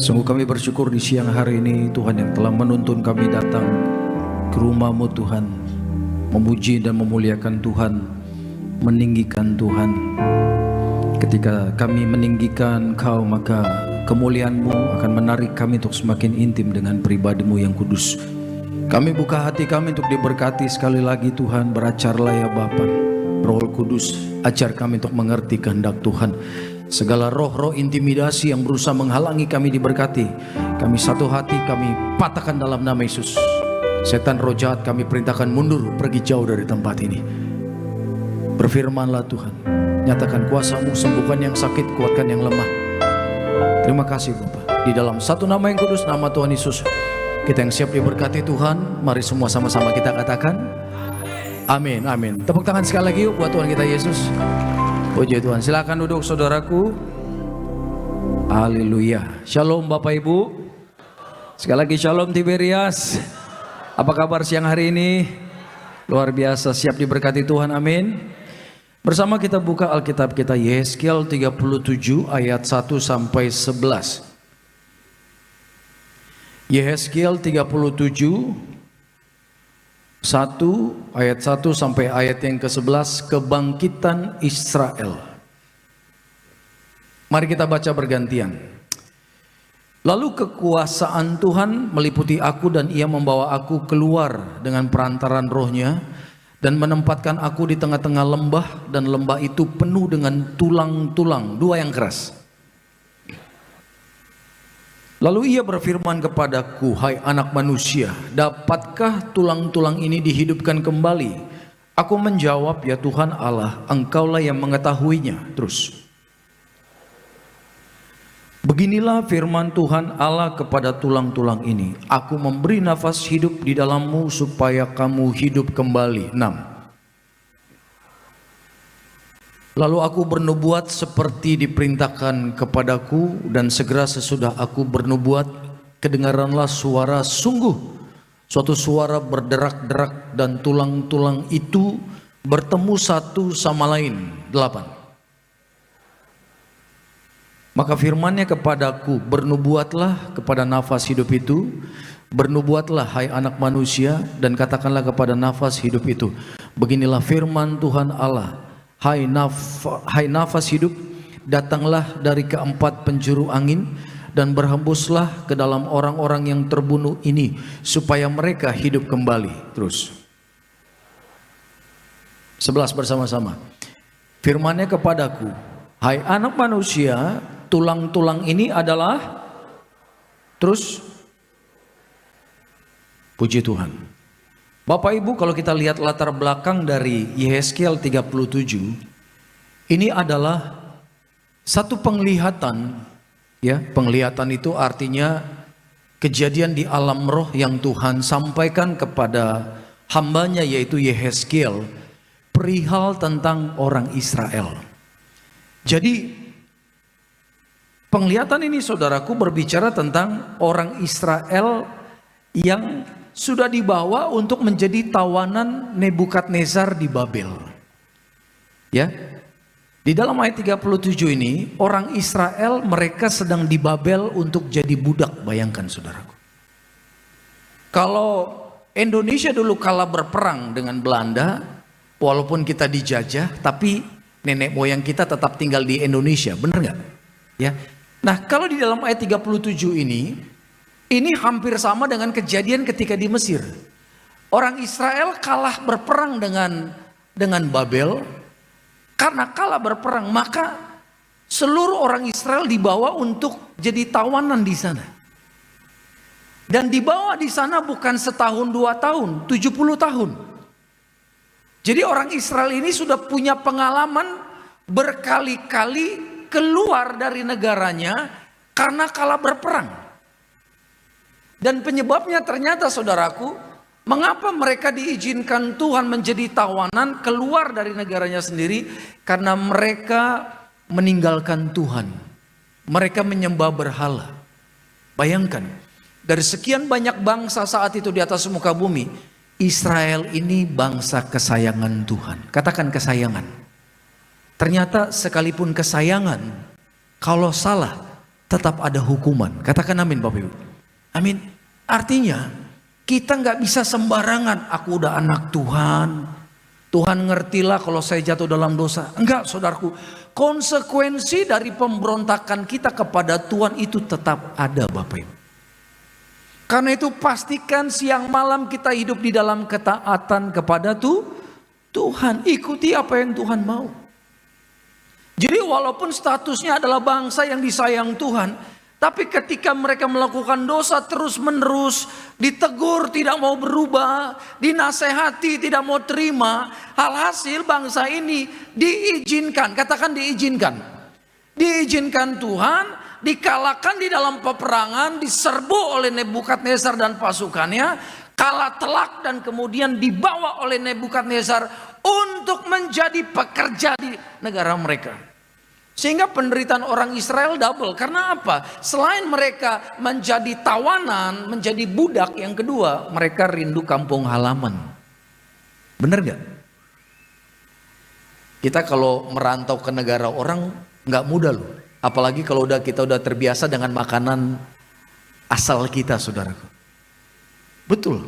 Sungguh kami bersyukur di siang hari ini Tuhan yang telah menuntun kami datang ke rumah-Mu Tuhan, memuji dan memuliakan Tuhan, meninggikan Tuhan. Ketika kami meninggikan Kau, maka kemuliaan-Mu akan menarik kami untuk semakin intim dengan pribadi-Mu yang kudus. Kami buka hati kami untuk diberkati sekali lagi Tuhan. Beracarlah ya Bapa, Roh Kudus, ajar kami untuk mengerti kehendak Tuhan. Segala roh-roh intimidasi yang berusaha menghalangi kami diberkati, kami satu hati, kami patahkan dalam nama Yesus. Setan roh jahat kami perintahkan mundur, pergi jauh dari tempat ini. Berfirmanlah Tuhan, nyatakan kuasa-Mu, sembuhkan yang sakit, kuatkan yang lemah. Terima kasih Bapa. Di dalam satu nama yang kudus, nama Tuhan Yesus, kita yang siap diberkati Tuhan, mari semua sama-sama kita katakan amin, amin. Tepuk tangan sekali lagi yuk buat Tuhan kita Yesus. Puji Tuhan. Silakan duduk saudaraku. Haleluya. Shalom Bapak Ibu. Sekali lagi shalom Tiberias. Apa kabar siang hari ini? Luar biasa, siap diberkati Tuhan, amin. Bersama kita buka Alkitab kita, Yehezkiel 37 ayat 1 sampai 11. Yehezkiel 37 1 ayat 1 sampai ayat yang ke-11, kebangkitan Israel. Mari kita baca bergantian. Lalu kekuasaan Tuhan meliputi aku dan Ia membawa aku keluar dengan perantaran rohnya dan menempatkan aku di tengah-tengah lembah, dan lembah itu penuh dengan tulang-tulang, dua yang keras. Lalu Ia berfirman kepadaku, hai anak manusia, dapatkah tulang-tulang ini dihidupkan kembali? Aku menjawab, ya Tuhan Allah, Engkaulah yang mengetahuinya. Terus, beginilah firman Tuhan Allah kepada tulang-tulang ini, aku memberi nafas hidup di dalammu supaya kamu hidup kembali. 6. Lalu aku bernubuat seperti diperintahkan kepadaku, dan segera sesudah aku bernubuat, kedengaranlah suara sungguh, suatu suara berderak-derak, dan tulang-tulang itu bertemu satu sama lain. 8. Maka firman-Nya kepadaku, bernubuatlah kepada nafas hidup itu, bernubuatlah hai anak manusia, dan katakanlah kepada nafas hidup itu, beginilah firman Tuhan Allah, hai nafas hidup, datanglah dari keempat penjuru angin dan berhembuslah ke dalam orang-orang yang terbunuh ini supaya mereka hidup kembali. Terus 11 bersama-sama. Firman-Nya kepadaku, hai anak manusia, tulang-tulang ini adalah, terus puji Tuhan. Bapak Ibu, kalau kita lihat latar belakang dari Yehezkiel 37, ini adalah satu penglihatan, ya. Penglihatan itu artinya kejadian di alam roh yang Tuhan sampaikan kepada hambanya, yaitu Yehezkiel, perihal tentang orang Israel. Jadi penglihatan ini saudaraku berbicara tentang orang Israel yang sudah dibawa untuk menjadi tawanan Nebukadnezar di Babel. Ya. Di dalam ayat 37 ini, orang Israel mereka sedang di Babel untuk jadi budak, bayangkan saudaraku. Kalau Indonesia dulu kalah berperang dengan Belanda, walaupun kita dijajah, tapi nenek moyang kita tetap tinggal di Indonesia, benar nggak? Ya. Nah, kalau di dalam ayat 37 ini hampir sama dengan kejadian ketika di Mesir. Orang Israel kalah berperang dengan Babel. Karena kalah berperang, maka seluruh orang Israel dibawa untuk jadi tawanan di sana. Dan dibawa di sana bukan setahun 2 tahun, 70 tahun. Jadi orang Israel ini sudah punya pengalaman berkali-kali keluar dari negaranya karena kalah berperang. Dan penyebabnya ternyata saudaraku, mengapa mereka diizinkan Tuhan menjadi tawanan keluar dari negaranya sendiri? Karena mereka meninggalkan Tuhan. Mereka menyembah berhala. Bayangkan, dari sekian banyak bangsa saat itu di atas muka bumi, Israel ini bangsa kesayangan Tuhan. Katakan kesayangan. Ternyata sekalipun kesayangan, kalau salah, tetap ada hukuman. Katakan amin Bapak Ibu. Amin. Artinya kita nggak bisa sembarangan, aku udah anak Tuhan, Tuhan ngertilah kalau saya jatuh dalam dosa. Enggak saudaraku, konsekuensi dari pemberontakan kita kepada Tuhan itu tetap ada Bapak Ibu. Karena itu pastikan siang malam kita hidup di dalam ketaatan kepada Tuhan. Ikuti apa yang Tuhan mau. Jadi walaupun statusnya adalah bangsa yang disayang Tuhan, tapi ketika mereka melakukan dosa terus menerus, ditegur tidak mau berubah, dinasehati tidak mau terima, alhasil bangsa ini diizinkan, katakan diizinkan. Diizinkan Tuhan, dikalahkan di dalam peperangan, diserbu oleh Nebukadnezar dan pasukannya, kalah telak dan kemudian dibawa oleh Nebukadnezar untuk menjadi pekerja di negara mereka. Sehingga penderitaan orang Israel double. Karena apa? Selain mereka menjadi tawanan, menjadi budak, yang kedua mereka rindu kampung halaman. Benar gak? Kita kalau merantau ke negara orang gak mudah loh. Apalagi kalau kita udah terbiasa dengan makanan asal kita, saudaraku. Betul.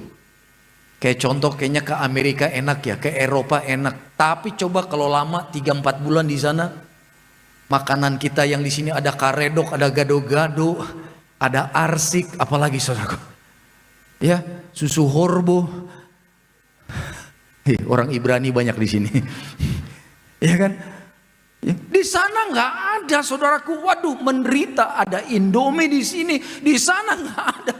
Kayak contoh kayaknya ke Amerika enak ya, ke Eropa enak. Tapi coba kalau lama 3-4 bulan di sana, makanan kita yang di sini ada karedok, ada gado-gado, ada arsik, apalagi saudaraku. Ya, susu horbo. Orang Ibrani banyak di sini. Ya kan? Di sana nggak ada saudaraku. Waduh, menderita. Ada Indomie di sini, di sana nggak ada.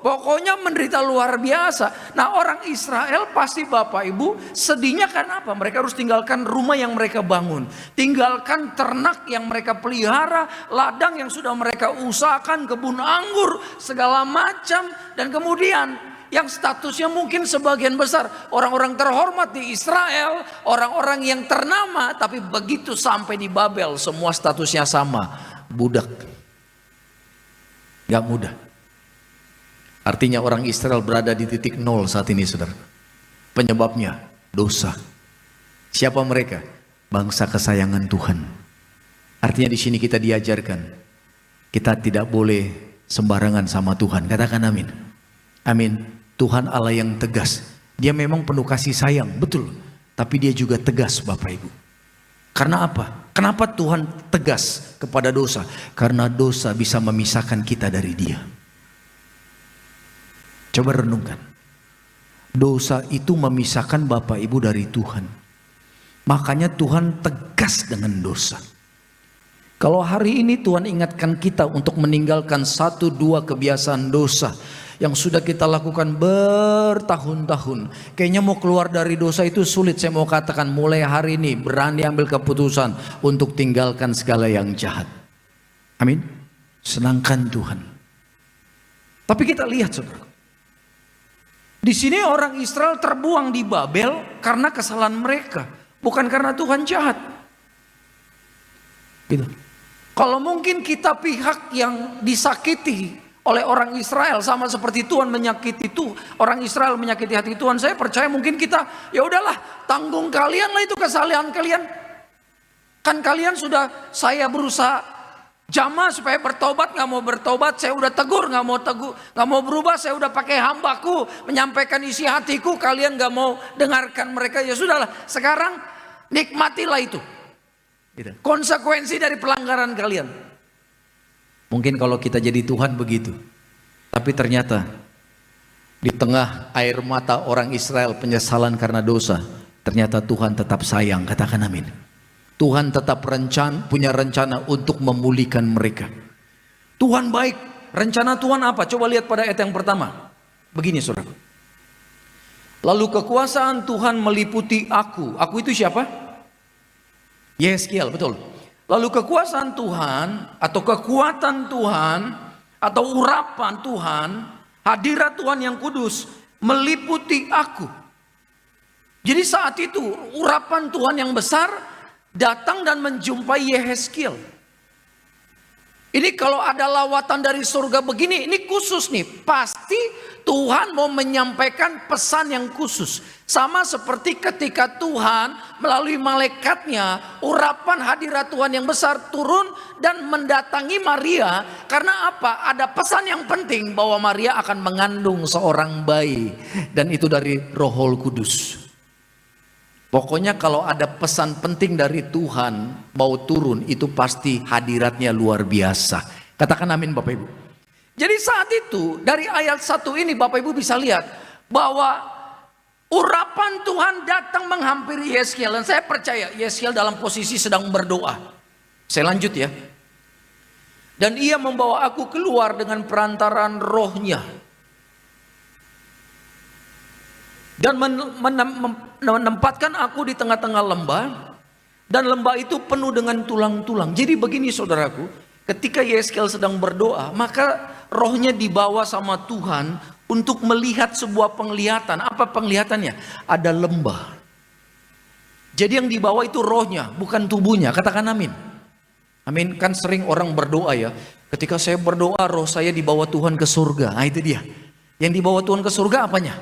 Pokoknya menderita luar biasa. Nah, orang Israel pasti Bapak Ibu sedihnya karena apa? Mereka harus tinggalkan rumah yang mereka bangun, tinggalkan ternak yang mereka pelihara, ladang yang sudah mereka usahakan, kebun anggur, segala macam, dan kemudian yang statusnya mungkin sebagian besar orang-orang terhormat di Israel, orang-orang yang ternama, tapi begitu sampai di Babel semua statusnya sama, budak. Gak mudah. Artinya orang Israel berada di titik nol saat ini, saudara. Penyebabnya dosa. Siapa mereka? Bangsa kesayangan Tuhan. Artinya di sini kita diajarkan, kita tidak boleh sembarangan sama Tuhan. Katakan amin. Amin. Tuhan Allah yang tegas. Dia memang penuh kasih sayang, betul. Tapi dia juga tegas Bapak Ibu. Karena apa? Kenapa Tuhan tegas kepada dosa? Karena dosa bisa memisahkan kita dari Dia. Coba renungkan. Dosa itu memisahkan Bapak Ibu dari Tuhan. Makanya Tuhan tegas dengan dosa. Kalau hari ini Tuhan ingatkan kita untuk meninggalkan 1-2 kebiasaan dosa yang sudah kita lakukan bertahun-tahun, kayaknya mau keluar dari dosa itu sulit. Saya mau katakan mulai hari ini berani ambil keputusan untuk tinggalkan segala yang jahat. Amin. Senangkan Tuhan. Tapi kita lihat saudara, di sini orang Israel terbuang di Babel karena kesalahan mereka, bukan karena Tuhan jahat. Gitu. Kalau mungkin kita pihak yang disakiti oleh orang Israel, sama seperti Tuhan menyakiti orang Israel menyakiti hati Tuhan, saya percaya mungkin kita ya udahlah, tanggung kalian lah itu kesalahan kalian. Kan kalian sudah saya berusaha jamah supaya bertobat, nggak mau bertobat, saya udah tegur nggak mau berubah, saya udah pakai hambaku menyampaikan isi hatiku, kalian nggak mau dengarkan mereka, ya sudahlah, sekarang nikmatilah itu. Konsekuensi dari pelanggaran kalian. Mungkin kalau kita jadi Tuhan begitu. Tapi ternyata di tengah air mata orang Israel penyesalan karena dosa, ternyata Tuhan tetap sayang. Katakan amin. Tuhan tetap punya rencana untuk memulihkan mereka. Tuhan baik. Rencana Tuhan apa? Coba lihat pada ayat yang pertama. Begini saudara. Lalu kekuasaan Tuhan meliputi aku. Aku itu siapa? Yeskiel, betul. Lalu kekuasaan Tuhan atau kekuatan Tuhan atau urapan Tuhan, hadirat Tuhan yang kudus meliputi aku. Jadi saat itu urapan Tuhan yang besar datang dan menjumpai Yeskiel. Ini kalau ada lawatan dari surga begini, ini khusus nih. Pasti Tuhan mau menyampaikan pesan yang khusus. Sama seperti ketika Tuhan melalui malaikatnya, urapan hadirat Tuhan yang besar turun dan mendatangi Maria. Karena apa? Ada pesan yang penting bahwa Maria akan mengandung seorang bayi. Dan itu dari Roh Kudus. Pokoknya kalau ada pesan penting dari Tuhan mau turun, itu pasti hadiratnya luar biasa. Katakan amin Bapak Ibu. Jadi saat itu dari ayat 1 ini Bapak Ibu bisa lihat bahwa urapan Tuhan datang menghampiri Yeskiel. Dan saya percaya Yeskiel dalam posisi sedang berdoa. Saya lanjut ya. Dan ia membawa aku keluar dengan perantaraan rohnya. Dan menempatkan aku di tengah-tengah lembah. Dan lembah itu penuh dengan tulang-tulang. Jadi begini saudaraku, ketika Yeskiel sedang berdoa, maka rohnya dibawa sama Tuhan untuk melihat sebuah penglihatan. Apa penglihatannya? Ada lembah. Jadi yang dibawa itu rohnya, bukan tubuhnya. Katakan amin. Amin. Kan sering orang berdoa ya, ketika saya berdoa roh saya dibawa Tuhan ke surga. Nah itu dia. Yang dibawa Tuhan ke surga apanya?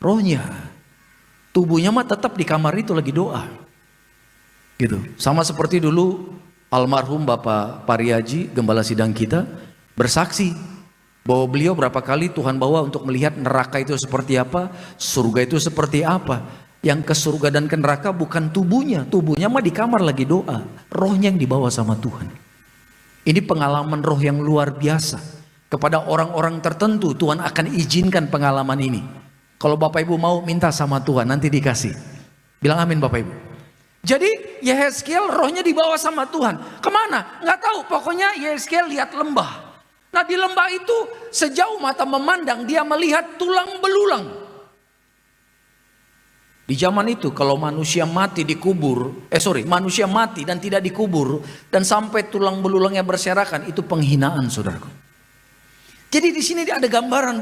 Rohnya. Tubuhnya mah tetap di kamar itu lagi doa. Gitu. Sama seperti dulu almarhum Bapak Pariaji, gembala sidang kita, bersaksi bahwa beliau berapa kali Tuhan bawa untuk melihat neraka itu seperti apa, surga itu seperti apa. Yang ke surga dan ke neraka bukan tubuhnya. Tubuhnya mah di kamar lagi doa. Rohnya yang dibawa sama Tuhan. Ini pengalaman roh yang luar biasa. Kepada orang-orang tertentu Tuhan akan izinkan pengalaman ini. Kalau Bapak Ibu mau minta sama Tuhan, nanti dikasih. Bilang amin Bapak Ibu. Jadi Yeskiel rohnya dibawa sama Tuhan. Kemana? Nggak tahu. Pokoknya Yeskiel lihat lembah. Nah di lembah itu sejauh mata memandang dia melihat tulang belulang. Di zaman itu kalau manusia mati dikubur, manusia mati dan tidak dikubur dan sampai tulang belulangnya berserakan, itu penghinaan saudaraku. Jadi di sini ada gambaran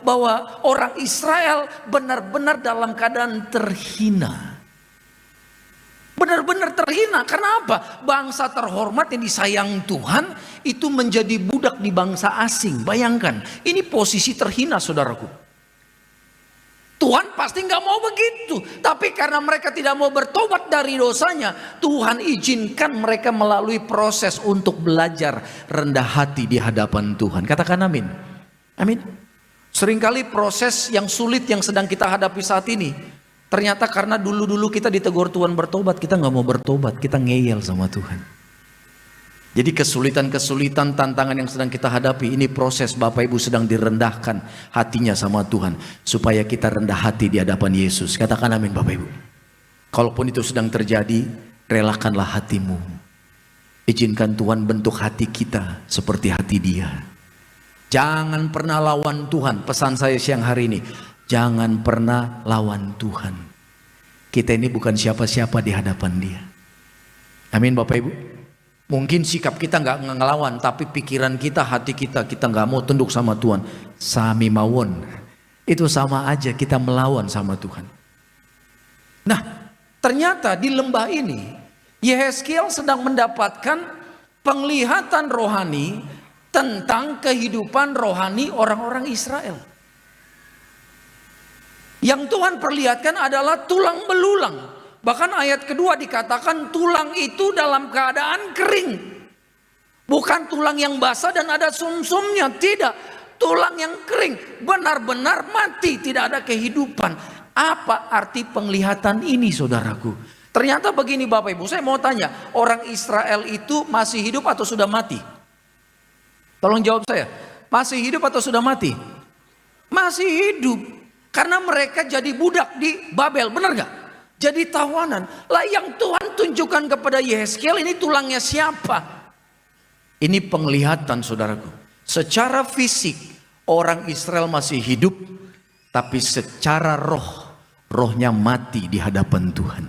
bahwa orang Israel benar-benar dalam keadaan terhina. Benar-benar terhina. Karena apa? Bangsa terhormat yang disayang Tuhan itu menjadi budak di bangsa asing. Bayangkan, ini posisi terhina saudaraku. Tuhan pasti nggak mau begitu. Tapi karena mereka tidak mau bertobat dari dosanya, Tuhan izinkan mereka melalui proses untuk belajar rendah hati di hadapan Tuhan. Katakan amin. Amin. Seringkali proses yang sulit yang sedang kita hadapi saat ini, ternyata karena dulu-dulu kita ditegur Tuhan bertobat, kita nggak mau bertobat, kita ngeyel sama Tuhan. Jadi kesulitan-kesulitan, tantangan yang sedang kita hadapi, ini proses Bapak Ibu sedang direndahkan hatinya sama Tuhan. Supaya kita rendah hati di hadapan Yesus. Katakan amin Bapak Ibu. Kalaupun itu sedang terjadi, relakanlah hatimu. Izinkan Tuhan bentuk hati kita seperti hati Dia. Jangan pernah lawan Tuhan. Pesan saya siang hari ini, jangan pernah lawan Tuhan. Kita ini bukan siapa-siapa di hadapan Dia. Amin Bapak Ibu. Mungkin sikap kita nggak ngelawan, tapi pikiran kita, hati kita nggak mau tunduk sama Tuhan. Sami mawon, itu sama aja kita melawan sama Tuhan. Nah, ternyata di lembah ini Yeskiel sedang mendapatkan penglihatan rohani tentang kehidupan rohani orang-orang Israel. Yang Tuhan perlihatkan adalah tulang belulang. Bahkan ayat kedua dikatakan tulang itu dalam keadaan kering. Bukan tulang yang basah dan ada sumsumnya. Tidak. Tulang yang kering. Benar-benar mati. Tidak ada kehidupan. Apa arti penglihatan ini saudaraku? Ternyata begini Bapak Ibu. Saya mau tanya. Orang Israel itu masih hidup atau sudah mati? Tolong jawab saya. Masih hidup atau sudah mati? Masih hidup. Karena mereka jadi budak di Babel. Benar gak? Jadi tawanan. Lah yang Tuhan tunjukkan kepada Yeskiel ini tulangnya siapa? Ini penglihatan saudaraku. Secara fisik orang Israel masih hidup. Tapi secara rohnya mati di hadapan Tuhan.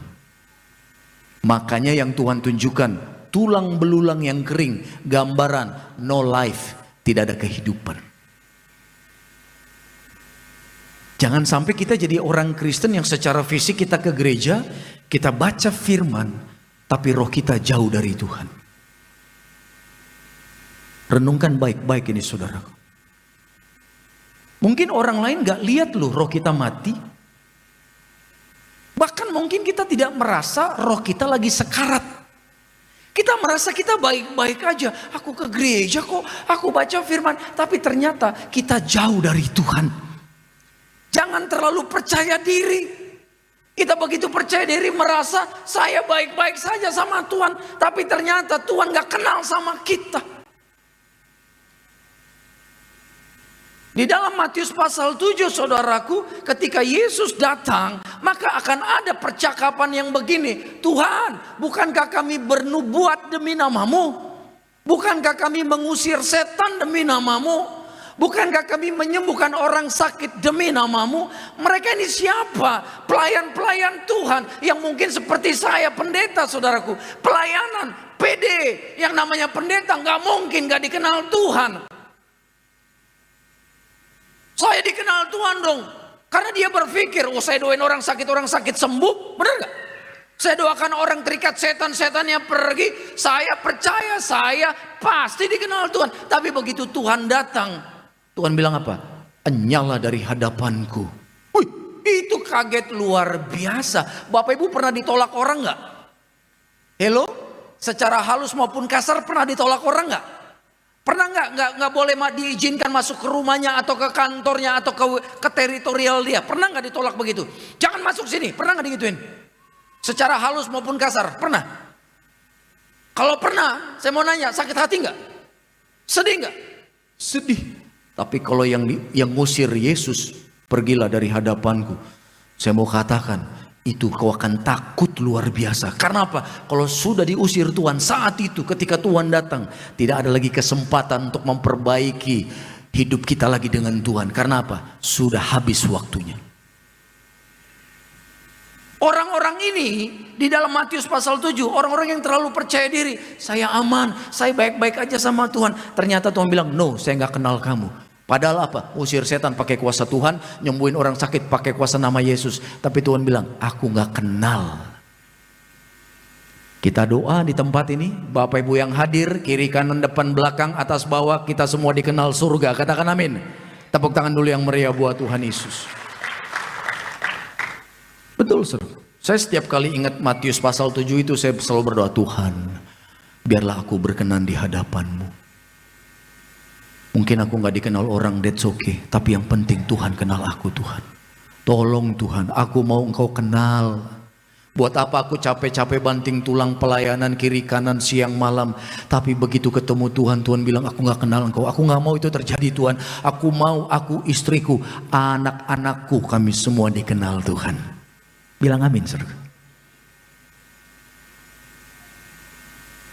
Makanya yang Tuhan tunjukkan tulang belulang yang kering. Gambaran no life. Tidak ada kehidupan. Jangan sampai kita jadi orang Kristen yang secara fisik kita ke gereja, kita baca firman, tapi roh kita jauh dari Tuhan. Renungkan baik-baik ini saudaraku. Mungkin orang lain gak lihat loh roh kita mati. Bahkan mungkin kita tidak merasa roh kita lagi sekarat. Kita merasa kita baik-baik aja. Aku ke gereja kok, aku baca firman. Tapi ternyata kita jauh dari Tuhan. Jangan terlalu percaya diri. Kita begitu percaya diri merasa saya baik-baik saja sama Tuhan. Tapi ternyata Tuhan gak kenal sama kita. Di dalam Matius pasal 7 saudaraku, ketika Yesus datang, maka akan ada percakapan yang begini. Tuhan, bukankah kami bernubuat demi namamu? Bukankah kami mengusir setan demi namamu? Bukankah kami menyembuhkan orang sakit demi namamu? Mereka ini siapa? Pelayan-pelayan Tuhan yang mungkin seperti saya pendeta saudaraku. Pelayanan, PD, yang namanya pendeta gak mungkin gak dikenal Tuhan. Saya dikenal Tuhan dong. Karena dia berpikir, oh saya doain orang sakit sembuh. Benar gak? Saya doakan orang terikat setan-setannya pergi. Saya percaya saya pasti dikenal Tuhan. Tapi begitu Tuhan datang, Tuhan bilang apa? Enyala dari hadapanku. Wih, itu kaget luar biasa. Bapak Ibu pernah ditolak orang gak? Hello? Secara halus maupun kasar pernah ditolak orang gak? Pernah nggak boleh diizinkan masuk ke rumahnya atau ke kantornya atau ke teritorial dia? Pernah nggak ditolak begitu? Jangan masuk sini. Pernah nggak digituin? Secara halus maupun kasar. Pernah? Kalau pernah, saya mau nanya, sakit hati nggak? Sedih nggak? Sedih. Tapi kalau yang ngusir Yesus, pergilah dari hadapanku. Saya mau katakan, itu kau akan takut luar biasa. Karena apa? Kalau sudah diusir Tuhan saat itu, ketika Tuhan datang, tidak ada lagi kesempatan untuk memperbaiki hidup kita lagi dengan Tuhan. Karena apa? Sudah habis waktunya. Orang-orang ini di dalam Matius pasal 7, orang-orang yang terlalu percaya diri, saya aman, saya baik-baik aja sama Tuhan. Ternyata Tuhan bilang, no, saya nggak kenal kamu. Padahal apa? Usir setan pakai kuasa Tuhan, nyembuhin orang sakit pakai kuasa nama Yesus. Tapi Tuhan bilang, aku gak kenal. Kita doa di tempat ini, Bapak Ibu yang hadir, kiri kanan depan belakang atas bawah, kita semua dikenal surga. Katakan amin. Tepuk tangan dulu yang meriah buat Tuhan Yesus. Betul saudara. Saya setiap kali ingat Matius pasal 7 itu, saya selalu berdoa, Tuhan, biarlah aku berkenan di hadapan-Mu. Mungkin aku gak dikenal orang, that's okay. Tapi yang penting Tuhan kenal aku Tuhan. Tolong Tuhan, aku mau Engkau kenal. Buat apa aku capek-capek banting tulang pelayanan kiri kanan siang malam. Tapi begitu ketemu Tuhan, Tuhan bilang aku gak kenal Engkau. Aku gak mau itu terjadi Tuhan. Aku mau, aku istriku, anak-anakku, kami semua dikenal Tuhan. Bilang amin saudara.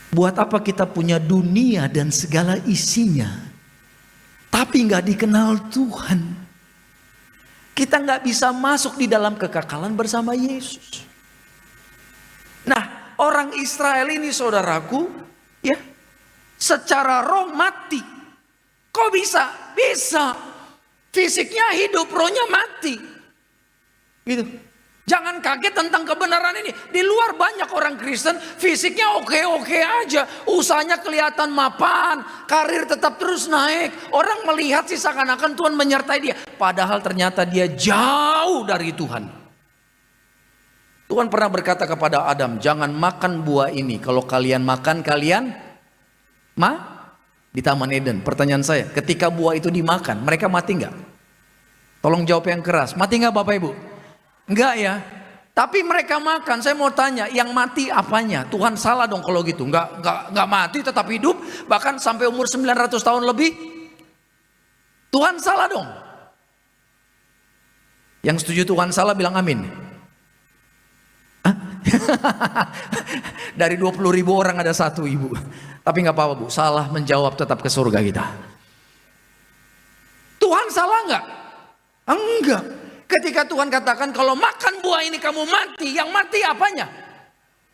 Buat apa kita punya dunia dan segala isinya, tapi nggak dikenal Tuhan. Kita nggak bisa masuk di dalam kekekalan bersama Yesus. Nah, orang Israel ini saudaraku, ya, secara roh mati. Kok bisa? Bisa. Fisiknya hidup, rohnya mati. Gitu. Jangan kaget tentang kebenaran ini. Di luar banyak orang Kristen, fisiknya oke-oke aja. Usahanya kelihatan mapan, karir tetap terus naik. Orang melihat sih seakan-akan Tuhan menyertai dia. Padahal ternyata dia jauh dari Tuhan. Tuhan pernah berkata kepada Adam, jangan makan buah ini. Kalau kalian makan, kalian di Taman Eden. Pertanyaan saya, ketika buah itu dimakan, mereka mati nggak? Tolong jawab yang keras. Mati nggak Bapak Ibu? Enggak ya. Tapi mereka makan. Saya mau tanya, yang mati apanya? Tuhan salah dong kalau gitu. Enggak mati tetap hidup, bahkan sampai umur 900 tahun lebih. Tuhan salah dong. Yang setuju Tuhan salah bilang amin. Hah? Dari 20.000 orang ada satu ibu. Tapi nggak apa-apa Bu, salah menjawab tetap ke surga kita. Tuhan salah nggak? Enggak. Ketika Tuhan katakan kalau makan buah ini kamu mati, yang mati apanya?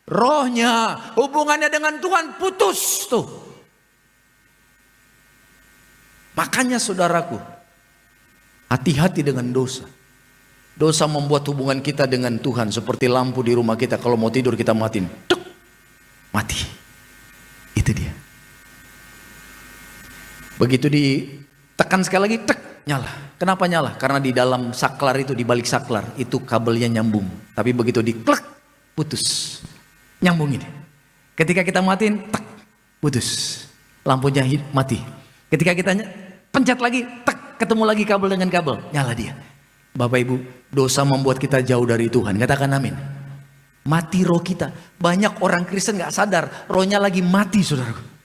Rohnya, hubungannya dengan Tuhan putus tuh. Makanya saudaraku, hati-hati dengan dosa. Dosa membuat hubungan kita dengan Tuhan seperti lampu di rumah kita. Kalau mau tidur kita matiin, tuk, mati. Itu dia. Begitu ditekan sekali lagi, tek, nyala. Kenapa nyala? Karena di dalam saklar itu, di balik saklar itu kabelnya nyambung. Tapi begitu diklek, putus. Nyambung ini. Ketika kita matiin, tek, putus. Lampunya mati. Ketika kita pencet lagi, tek, ketemu lagi kabel dengan kabel, nyala dia. Bapak Ibu, dosa membuat kita jauh dari Tuhan. Katakan amin. Mati roh kita. Banyak orang Kristen gak sadar, rohnya lagi mati, saudaraku.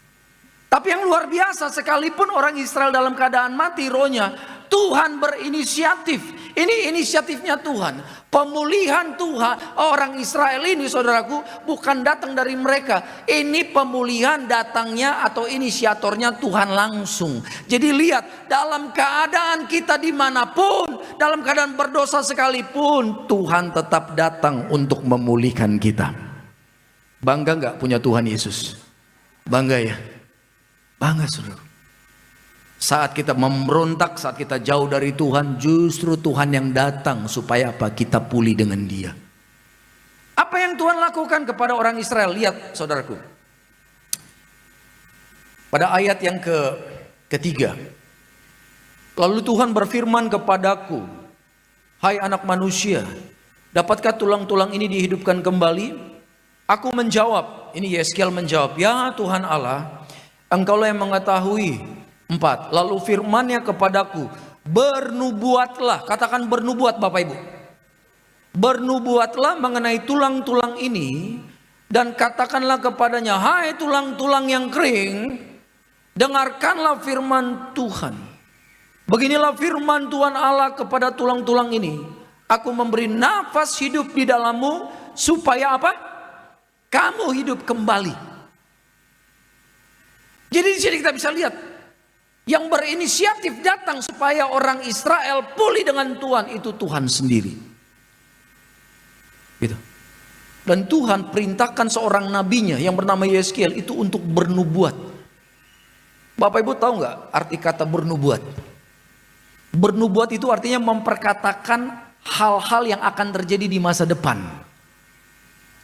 Tapi yang luar biasa, sekalipun orang Israel dalam keadaan mati rohnya, Tuhan berinisiatif. Ini inisiatifnya Tuhan. Pemulihan Tuhan orang Israel ini, saudaraku, bukan datang dari mereka. Ini pemulihan datangnya atau inisiatornya Tuhan langsung. Jadi lihat, dalam keadaan kita dimanapun, dalam keadaan berdosa sekalipun, Tuhan tetap datang untuk memulihkan kita. Bangga gak punya Tuhan Yesus? Bangga ya? Bangga, saudara. Saat kita memberontak, saat kita jauh dari Tuhan, justru Tuhan yang datang supaya apa? Kita pulih dengan Dia. Apa yang Tuhan lakukan kepada orang Israel? Lihat, saudaraku. Pada ayat yang ketiga. Lalu Tuhan berfirman kepadaku, hai anak manusia, dapatkah tulang-tulang ini dihidupkan kembali? Aku menjawab, ini Yeskiel menjawab, ya Tuhan Allah, Engkaulah yang mengetahui. 4. Lalu firman-Nya kepadaku, bernubuatlah. Katakan bernubuat, Bapak Ibu. Bernubuatlah mengenai tulang-tulang ini, dan katakanlah kepadanya, hai tulang-tulang yang kering, dengarkanlah firman Tuhan. Beginilah firman Tuhan Allah kepada tulang-tulang ini, aku memberi nafas hidup di dalammu, supaya apa? Kamu hidup kembali. Jadi di sini kita bisa lihat, yang berinisiatif datang supaya orang Israel pulih dengan Tuhan itu Tuhan sendiri. Gitu. Dan Tuhan perintahkan seorang nabinya yang bernama Yeskiel itu untuk bernubuat. Bapak Ibu tahu nggak arti kata bernubuat? Bernubuat itu artinya memperkatakan hal-hal yang akan terjadi di masa depan.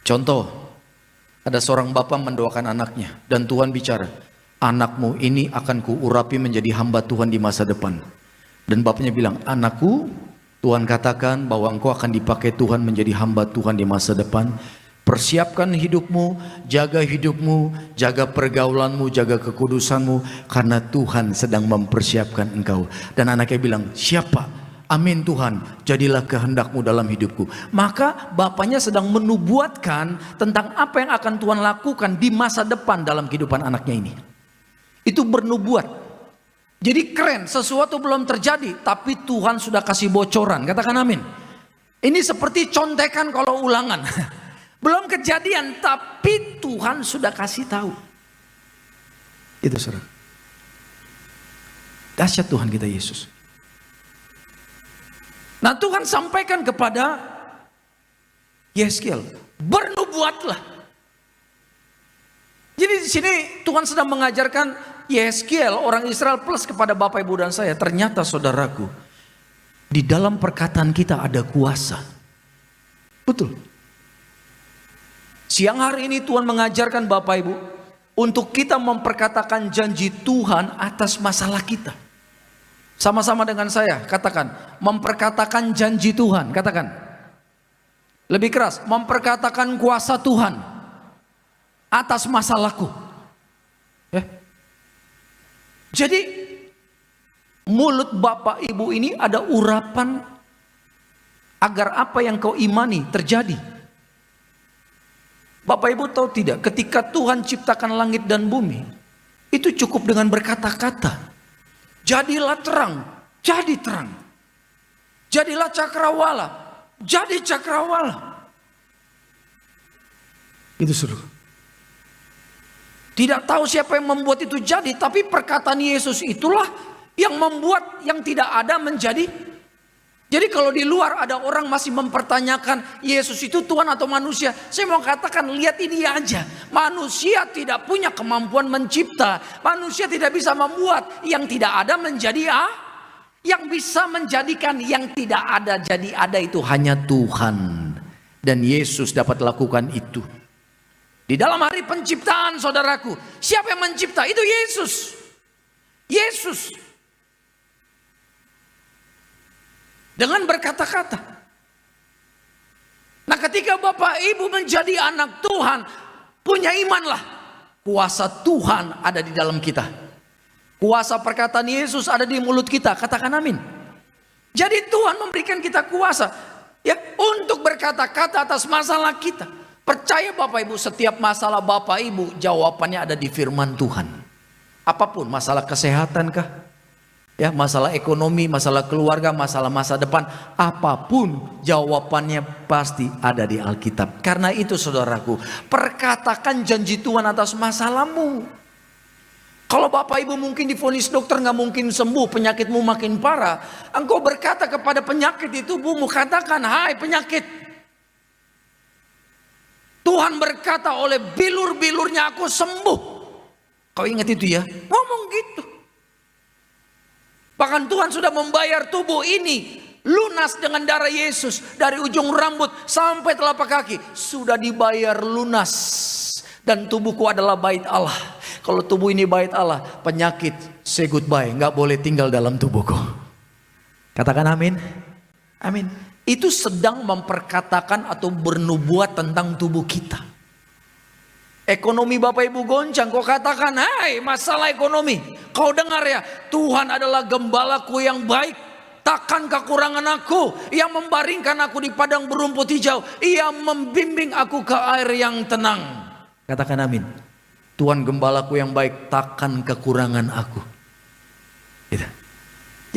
Contoh, ada seorang bapak mendoakan anaknya dan Tuhan bicara, anakmu ini akan kuurapi menjadi hamba Tuhan di masa depan. Dan bapaknya bilang, anakku, Tuhan katakan bahwa engkau akan dipakai Tuhan menjadi hamba Tuhan di masa depan. Persiapkan hidupmu, jaga pergaulanmu, jaga kekudusanmu, karena Tuhan sedang mempersiapkan engkau. Dan anaknya bilang, siapa? Amin Tuhan, jadilah kehendakmu dalam hidupku. Maka bapaknya sedang menubuatkan tentang apa yang akan Tuhan lakukan di masa depan dalam kehidupan anaknya ini. Itu bernubuat. Jadi keren, sesuatu belum terjadi tapi Tuhan sudah kasih bocoran. Katakan amin. Ini seperti contekan kalau ulangan. Belum kejadian tapi Tuhan sudah kasih tahu. Itu saudara. Dahsyat Tuhan kita Yesus. Nah Tuhan sampaikan kepada Yeskiel, bernubuatlah. Jadi di sini Tuhan sedang mengajarkan Yeskiel orang Israel plus kepada Bapak Ibu dan saya. Ternyata saudaraku, di dalam perkataan kita ada kuasa. Betul. Siang hari ini Tuhan mengajarkan Bapak Ibu untuk kita memperkatakan janji Tuhan atas masalah kita. Sama-sama dengan saya katakan, memperkatakan janji Tuhan. Katakan lebih keras, memperkatakan kuasa Tuhan atas masalahku. Ya. Jadi mulut Bapak Ibu ini ada urapan agar apa yang kau imani terjadi. Bapak Ibu tahu tidak, ketika Tuhan ciptakan langit dan bumi, itu cukup dengan berkata-kata. Jadilah terang, jadi terang. Jadilah cakrawala, jadi cakrawala. Itu suruh. Tidak tahu siapa yang membuat itu jadi, tapi perkataan Yesus itulah yang membuat yang tidak ada menjadi. Jadi kalau di luar ada orang masih mempertanyakan Yesus itu Tuhan atau manusia, saya mau katakan lihat ini aja. Manusia tidak punya kemampuan mencipta, manusia tidak bisa membuat yang tidak ada menjadi yang bisa menjadikan yang tidak ada jadi ada itu hanya Tuhan. Dan Yesus dapat lakukan itu. Di dalam hari penciptaan saudaraku, siapa yang mencipta? Itu Yesus. Yesus. Dengan berkata-kata. Nah, ketika Bapak Ibu menjadi anak Tuhan, punya imanlah. Kuasa Tuhan ada di dalam kita. Kuasa perkataan Yesus ada di mulut kita. Katakan amin. Jadi Tuhan memberikan kita kuasa ya untuk berkata-kata atas masalah kita. Percaya Bapak Ibu, setiap masalah Bapak Ibu jawabannya ada di firman Tuhan. Apapun, masalah kesehatan kah? Ya, masalah ekonomi, masalah keluarga, masalah masa depan, apapun jawabannya pasti ada di Alkitab. Karena itu saudaraku, perkatakan janji Tuhan atas masalahmu. Kalau Bapak Ibu mungkin divonis dokter nggak mungkin sembuh, penyakitmu makin parah, engkau berkata kepada penyakit di tubuhmu, katakan, hai penyakit, Tuhan berkata oleh bilur-bilurnya aku sembuh. Kau ingat itu ya? Ngomong gitu. Bahkan Tuhan sudah membayar tubuh ini lunas dengan darah Yesus. Dari ujung rambut sampai telapak kaki sudah dibayar lunas. Dan tubuhku adalah bait Allah. Kalau tubuh ini bait Allah, penyakit say goodbye, nggak boleh tinggal dalam tubuhku. Katakan amin. Amin. Itu sedang memperkatakan atau bernubuat tentang tubuh kita. Ekonomi Bapak Ibu goncang, kau katakan, hai masalah ekonomi, kau dengar ya, Tuhan adalah gembalaku yang baik, takkan kekurangan aku, yang membaringkan aku di padang berumput hijau, ia membimbing aku ke air yang tenang. Katakan amin. Tuhan gembalaku yang baik, takkan kekurangan aku. Gitu.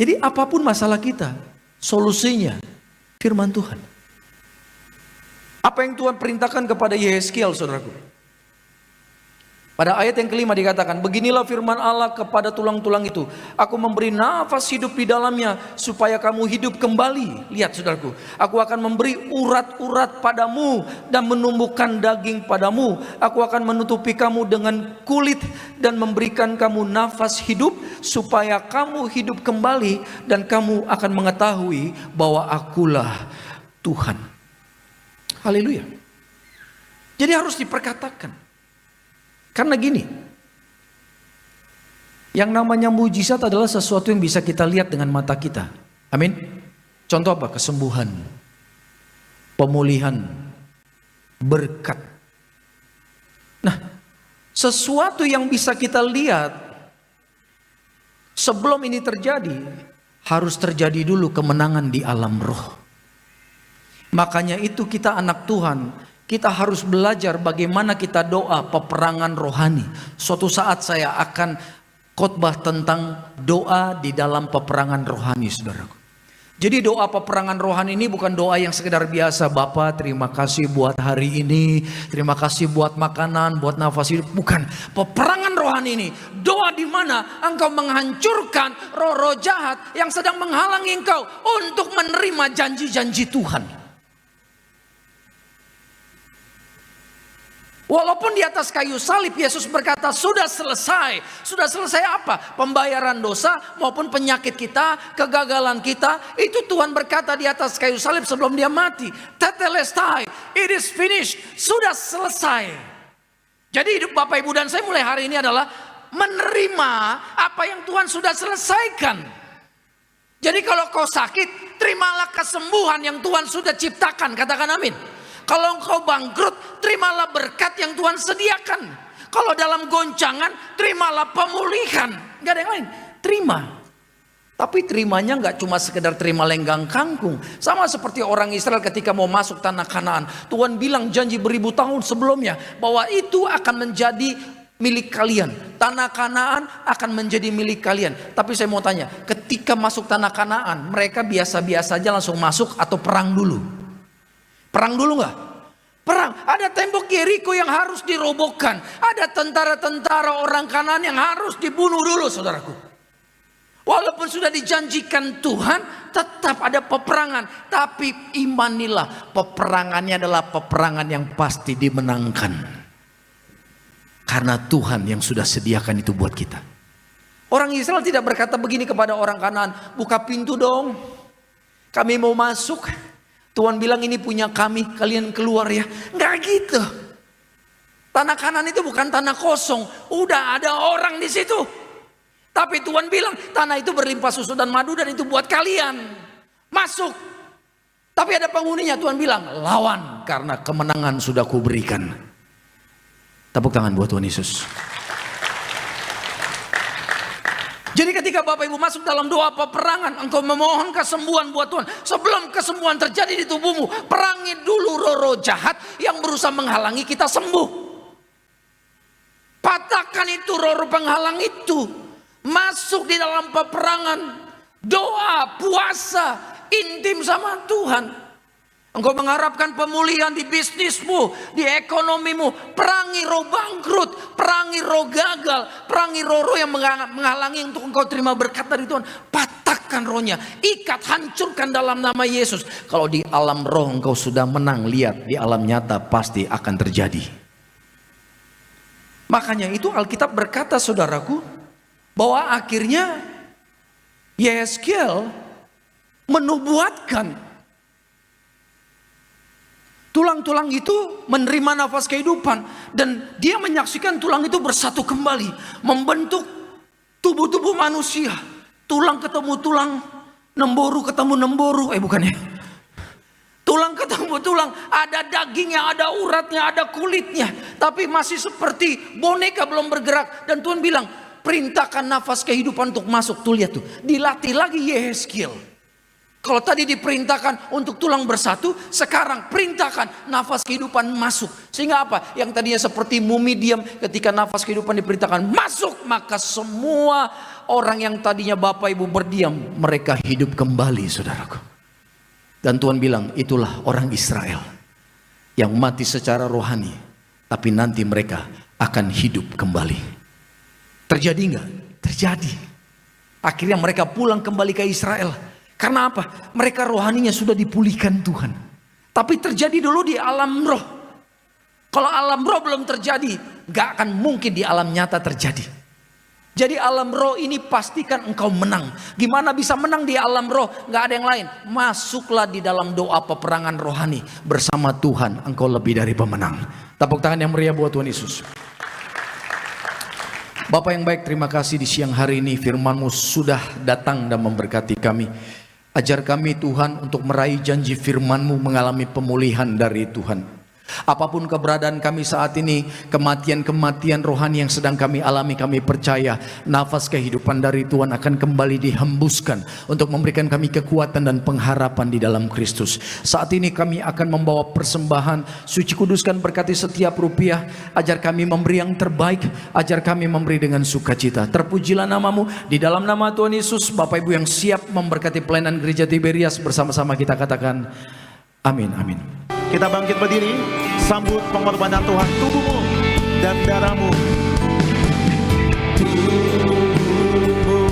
Jadi apapun masalah kita, solusinya firman Tuhan. Apa yang Tuhan perintahkan kepada Yehezkiel, saudaraku? Pada ayat yang kelima dikatakan, beginilah firman Allah kepada tulang-tulang itu, aku memberi nafas hidup di dalamnya supaya kamu hidup kembali. Lihat saudaraku, aku akan memberi urat-urat padamu dan menumbuhkan daging padamu. Aku akan menutupi kamu dengan kulit dan memberikan kamu nafas hidup supaya kamu hidup kembali dan kamu akan mengetahui bahwa akulah Tuhan. Haleluya. Jadi harus diperkatakan. Karena gini, yang namanya mujizat adalah sesuatu yang bisa kita lihat dengan mata kita. Amin. Contoh apa? Kesembuhan, pemulihan, berkat. Nah, sesuatu yang bisa kita lihat sebelum ini terjadi, harus terjadi dulu kemenangan di alam roh. Makanya itu kita anak Tuhan, kita harus belajar bagaimana kita doa peperangan rohani. Suatu saat saya akan khotbah tentang doa di dalam peperangan rohani, saudaraku. Jadi doa peperangan rohani ini bukan doa yang sekedar biasa. Bapak terima kasih buat hari ini, terima kasih buat makanan, buat nafas hidup. Bukan. Peperangan rohani ini doa di mana engkau menghancurkan roh-roh jahat yang sedang menghalangi engkau untuk menerima janji-janji Tuhan. Walaupun di atas kayu salib Yesus berkata sudah selesai. Sudah selesai apa? Pembayaran dosa maupun penyakit kita, kegagalan kita. Itu Tuhan berkata di atas kayu salib sebelum dia mati. Tetelestai, it is finished. Sudah selesai. Jadi hidup Bapak Ibu dan saya mulai hari ini adalah menerima apa yang Tuhan sudah selesaikan. Jadi kalau kau sakit, terimalah kesembuhan yang Tuhan sudah ciptakan. Katakan amin. Kalau engkau bangkrut, terimalah berkat yang Tuhan sediakan. Kalau dalam goncangan, terimalah pemulihan. Gak ada yang lain, terima. Tapi terimanya gak cuma sekedar terima lenggang kangkung. Sama seperti orang Israel ketika mau masuk tanah Kanaan. Tuhan bilang janji beribu tahun sebelumnya bahwa itu akan menjadi milik kalian. Tanah Kanaan akan menjadi milik kalian. Tapi saya mau tanya, ketika masuk tanah Kanaan, mereka biasa-biasa aja langsung masuk atau perang dulu? Perang dulu nggak? Perang. Ada tembok Yeriko yang harus dirobohkan. Ada tentara-tentara orang Kanaan yang harus dibunuh dulu, saudaraku. Walaupun sudah dijanjikan Tuhan, tetap ada peperangan. Tapi imanilah, peperangannya adalah peperangan yang pasti dimenangkan. Karena Tuhan yang sudah sediakan itu buat kita. Orang Israel tidak berkata begini kepada orang Kanaan, buka pintu dong, kami mau masuk. Tuhan bilang ini punya kami, kalian keluar ya. Enggak gitu. Tanah Kanaan itu bukan tanah kosong. Udah ada orang di situ. Tapi Tuhan bilang tanah itu berlimpah susu dan madu dan itu buat kalian. Masuk. Tapi ada penghuninya, Tuhan bilang lawan karena kemenangan sudah kuberikan. Tepuk tangan buat Tuhan Yesus. Jadi ketika Bapak Ibu masuk dalam doa peperangan, engkau memohon kesembuhan buat Tuhan. Sebelum kesembuhan terjadi di tubuhmu, perangi dulu roh-roh jahat yang berusaha menghalangi kita sembuh. Patahkan itu roh-roh penghalang itu. Masuk di dalam peperangan, doa, puasa, intim sama Tuhan. Engkau mengharapkan pemulihan di bisnismu, di ekonomimu. Perangi roh bangkrut, perangi roh gagal, perangi roh-roh yang menghalangi untuk engkau terima berkat dari Tuhan. Patahkan rohnya, ikat, hancurkan dalam nama Yesus. Kalau di alam roh engkau sudah menang, lihat di alam nyata pasti akan terjadi. Makanya itu Alkitab berkata, saudaraku, bahwa akhirnya Yehezkiel menubuatkan tulang-tulang itu menerima nafas kehidupan. Dan dia menyaksikan tulang itu bersatu kembali. Membentuk tubuh-tubuh manusia. Tulang ketemu tulang, nemboru ketemu nemboru. Bukan ya. Tulang ketemu tulang. Ada dagingnya, ada uratnya, ada kulitnya. Tapi masih seperti boneka belum bergerak. Dan Tuhan bilang, perintahkan nafas kehidupan untuk masuk. Tuh lihat tuh. Dilatih lagi Yehezkiel. Kalau tadi diperintahkan untuk tulang bersatu, sekarang perintahkan nafas kehidupan masuk. Sehingga apa? Yang tadinya seperti mumi diam, ketika nafas kehidupan diperintahkan masuk, maka semua orang yang tadinya Bapak Ibu berdiam, mereka hidup kembali, saudaraku. Dan Tuhan bilang, itulah orang Israel yang mati secara rohani, tapi nanti mereka akan hidup kembali. Terjadi enggak? Terjadi. Akhirnya mereka pulang kembali ke Israel. Karena apa? Mereka rohaninya sudah dipulihkan Tuhan. Tapi terjadi dulu di alam roh. Kalau alam roh belum terjadi, gak akan mungkin di alam nyata terjadi. Jadi alam roh ini pastikan engkau menang. Gimana bisa menang di alam roh? Gak ada yang lain. Masuklah di dalam doa peperangan rohani. Bersama Tuhan engkau lebih dari pemenang. Tepuk tangan yang meriah buat Tuhan Yesus. Bapak yang baik, terima kasih di siang hari ini firman-Mu sudah datang dan memberkati kami. Ajar kami Tuhan untuk meraih janji firman-Mu, mengalami pemulihan dari Tuhan. Apapun keberadaan kami saat ini, kematian-kematian rohani yang sedang kami alami, kami percaya nafas kehidupan dari Tuhan akan kembali dihembuskan untuk memberikan kami kekuatan dan pengharapan di dalam Kristus. Saat ini kami akan membawa persembahan. Suci kuduskan berkati setiap rupiah. Ajar kami memberi yang terbaik, ajar kami memberi dengan sukacita. Terpujilah nama-Mu. Di dalam nama Tuhan Yesus, Bapak Ibu yang siap memberkati pelayanan gereja Tiberias, bersama-sama kita katakan amin, amin. Kita bangkit berdiri, sambut pengorbanan Tuhan. Tubuhmu dan darahmu, tubuhmu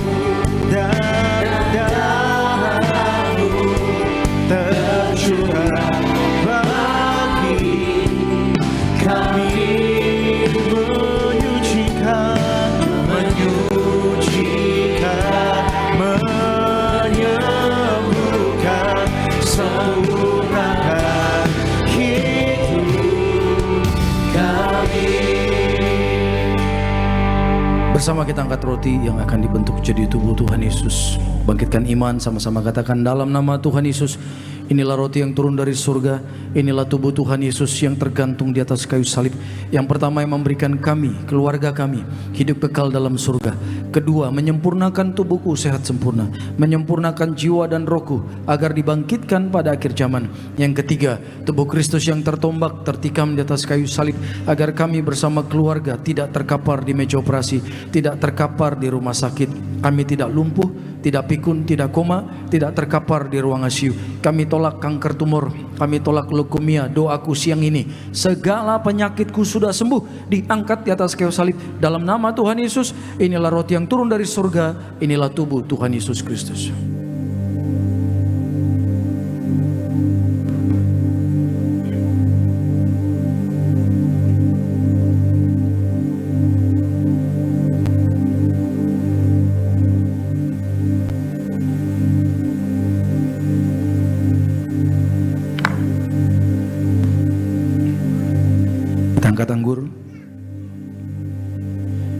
dan darahmu tercurah bagi kami, menyucikan, menyembuhkan, sempurnakan Bersama kita angkat roti yang akan dibentuk jadi tubuh Tuhan Yesus. Bangkitkan iman, sama-sama katakan dalam nama Tuhan Yesus. Inilah roti yang turun dari surga. Inilah tubuh Tuhan Yesus yang tergantung di atas kayu salib. Yang pertama, yang memberikan kami, keluarga kami, hidup kekal dalam surga. Kedua, menyempurnakan tubuhku sehat sempurna, menyempurnakan jiwa dan rohku agar dibangkitkan pada akhir zaman. Yang ketiga, tubuh Kristus yang tertombak, tertikam di atas kayu salib, agar kami bersama keluarga tidak terkapar di meja operasi, tidak terkapar di rumah sakit. Kami tidak lumpuh, tidak pikun, tidak koma, tidak terkapar di ruang ICU. Kami tolak kanker tumor, kami tolak leukemia. Doaku siang ini, segala penyakitku sudah sembuh, diangkat di atas kayu salib. Dalam nama Tuhan Yesus, inilah roti yang turun dari surga, inilah tubuh Tuhan Yesus Kristus. Angkat anggur.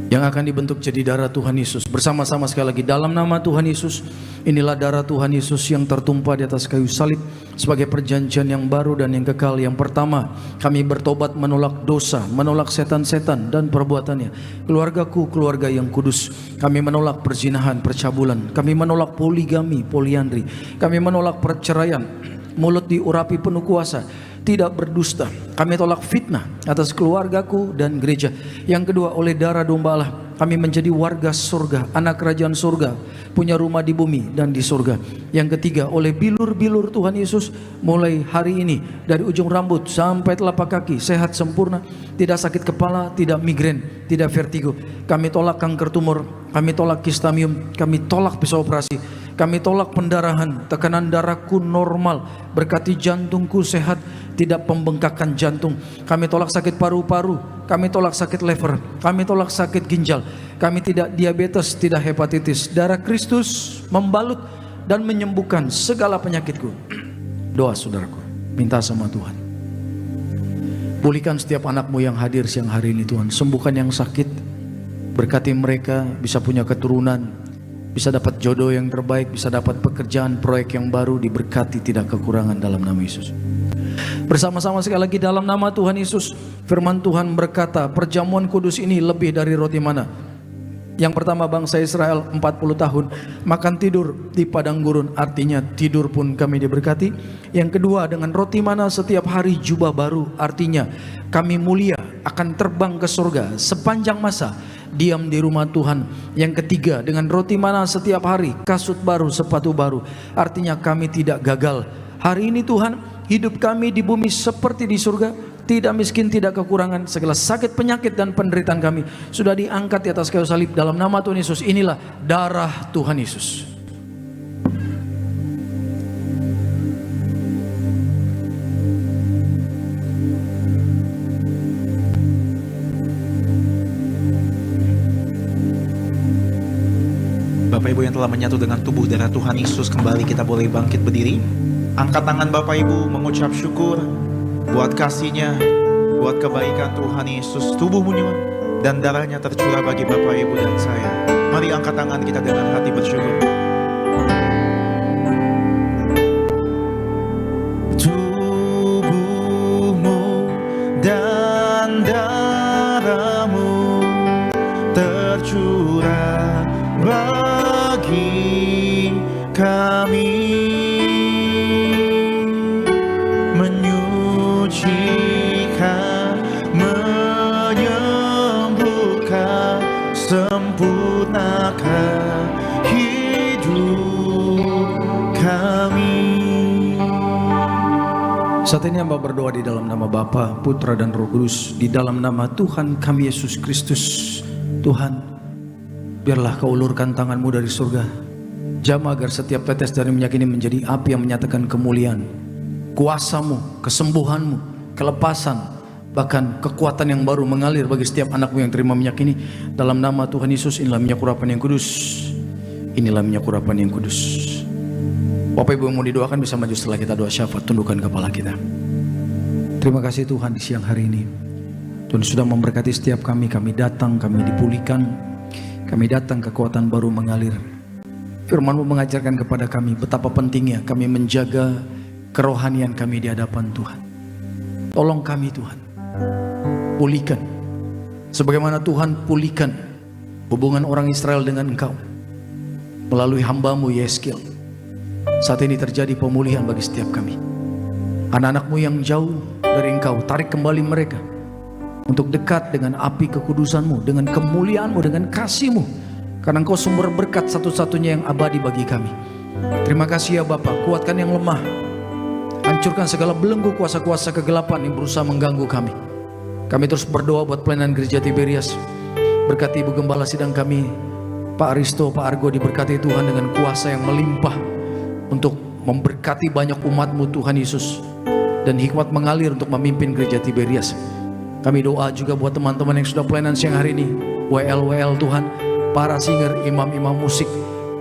Yang akan dibentuk jadi darah Tuhan Yesus. Bersama-sama sekali lagi, dalam nama Tuhan Yesus, inilah darah Tuhan Yesus yang tertumpah di atas kayu salib sebagai perjanjian yang baru dan yang kekal. Yang pertama, kami bertobat menolak dosa, menolak setan-setan dan perbuatannya. Keluargaku, keluarga yang kudus. Kami menolak perzinahan, percabulan. Kami menolak poligami, poliandri. Kami menolak perceraian, mulut diurapi penuh kuasa, tidak berdusta. Kami tolak fitnah atas keluargaku dan gereja. Yang kedua, oleh darah domba Allah kami menjadi warga surga, anak kerajaan surga, punya rumah di bumi dan di surga. Yang ketiga, oleh bilur-bilur Tuhan Yesus, mulai hari ini dari ujung rambut sampai telapak kaki sehat sempurna, tidak sakit kepala, tidak migrain, tidak vertigo. Kami tolak kanker tumor, kami tolak kistamium, kami tolak pisau operasi, kami tolak pendarahan, tekanan darahku normal, berkati jantungku sehat, tidak pembengkakan jantung. Kami tolak sakit paru-paru, kami tolak sakit liver, kami tolak sakit ginjal, kami tidak diabetes, tidak hepatitis. Darah Kristus membalut dan menyembuhkan segala penyakitku. Doa saudaraku, minta sama Tuhan, pulihkan setiap anakmu yang hadir siang hari ini Tuhan. Sembuhkan yang sakit, berkati mereka bisa punya keturunan, bisa dapat jodoh yang terbaik, bisa dapat pekerjaan, proyek yang baru, diberkati tidak kekurangan dalam nama Yesus. Bersama-sama sekali lagi dalam nama Tuhan Yesus, firman Tuhan berkata, perjamuan kudus ini lebih dari roti mana. Yang pertama, bangsa Israel 40 tahun makan tidur di padang gurun, artinya tidur pun kami diberkati. Yang kedua, dengan roti mana setiap hari jubah baru, artinya kami mulia akan terbang ke surga sepanjang masa diam di rumah Tuhan. Yang ketiga, dengan roti mana setiap hari kasut baru, sepatu baru, artinya kami tidak gagal. Hari ini Tuhan, hidup kami di bumi seperti di surga, tidak miskin, tidak kekurangan. Segala sakit, penyakit dan penderitaan kami sudah diangkat di atas kayu salib dalam nama Tuhan Yesus. Inilah darah Tuhan Yesus. Bapak Ibu yang telah menyatu dengan tubuh darah Tuhan Yesus, kembali kita boleh bangkit berdiri. Angkat tangan Bapak Ibu mengucap syukur buat kasih-Nya, buat kebaikan Tuhan Yesus. Tubuhnya dan darahnya tercurah bagi Bapak Ibu dan saya. Mari angkat tangan kita dengan hati bersyukur. Tubuhmu dan darahmu tercurah bagi kami, menyucikan, menyembuhkan, sempurnakan hidup kami. Saat ini hamba berdoa di dalam nama Bapa, Putra dan Roh Kudus, di dalam nama Tuhan kami Yesus Kristus. Tuhan, biarlah Kau ulurkan tangan-Mu dari surga, jamah agar setiap tetes dari minyak ini menjadi api yang menyatakan kemuliaan, kuasa-Mu, kesembuhan-Mu, kelepasan, bahkan kekuatan yang baru mengalir bagi setiap anak-Mu yang terima minyak ini. Dalam nama Tuhan Yesus, inilah minyak urapan yang kudus. Inilah minyak urapan yang kudus. Bapak Ibu yang mau didoakan bisa maju setelah kita doa syafaat, tundukkan kepala kita. Terima kasih Tuhan di siang hari ini. Tuhan sudah memberkati setiap kami datang, kami dipulihkan, kami datang kekuatan baru mengalir. Firman-Mu mengajarkan kepada kami betapa pentingnya kami menjaga kerohanian kami di hadapan Tuhan. Tolong kami Tuhan, pulihkan sebagaimana Tuhan pulihkan hubungan orang Israel dengan Engkau melalui hamba-Mu Yeskel. Saat ini terjadi pemulihan bagi setiap kami. Anak-anak-Mu yang jauh dari Engkau, tarik kembali mereka untuk dekat dengan api kekudusan-Mu, dengan kemuliaan-Mu, dengan kasih-Mu, karena Engkau sumber berkat satu-satunya yang abadi bagi kami. Terima kasih ya Bapa, kuatkan yang lemah, hancurkan segala belenggu kuasa-kuasa kegelapan yang berusaha mengganggu kami. Kami terus berdoa buat pelayanan Gereja Tiberias. Berkati Ibu Gembala sidang kami, Pak Aristo, Pak Argo, diberkati Tuhan dengan kuasa yang melimpah untuk memberkati banyak umat-Mu Tuhan Yesus, dan hikmat mengalir untuk memimpin Gereja Tiberias. Kami doa juga buat teman-teman yang sudah pelayanan siang hari ini, WL Tuhan, para singer, imam-imam musik,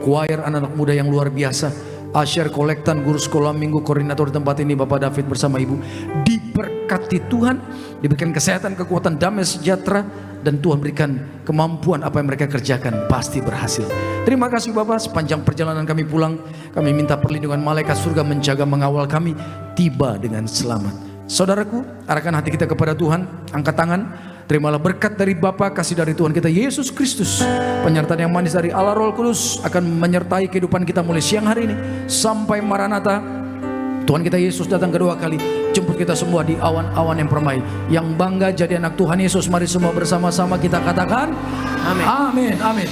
choir, anak-anak muda yang luar biasa. Asyar Kolektan, guru sekolah minggu, koordinator tempat ini Bapak David bersama Ibu, diberkati Tuhan, diberikan kesehatan, kekuatan, damai sejahtera, dan Tuhan berikan kemampuan apa yang mereka kerjakan pasti berhasil. Terima kasih Bapak, sepanjang perjalanan kami pulang, kami minta perlindungan malaikat surga menjaga mengawal kami tiba dengan selamat. Saudaraku, arahkan hati kita kepada Tuhan, angkat tangan. Terimalah berkat dari Bapa, kasih dari Tuhan kita Yesus Kristus, penyertaan yang manis dari Allah Roh Kudus akan menyertai kehidupan kita mulai siang hari ini sampai Maranatha. Tuhan kita Yesus datang kedua kali, jemput kita semua di awan-awan yang permai. Yang bangga jadi anak Tuhan Yesus, mari semua bersama-sama kita katakan amin. Amin. Amin.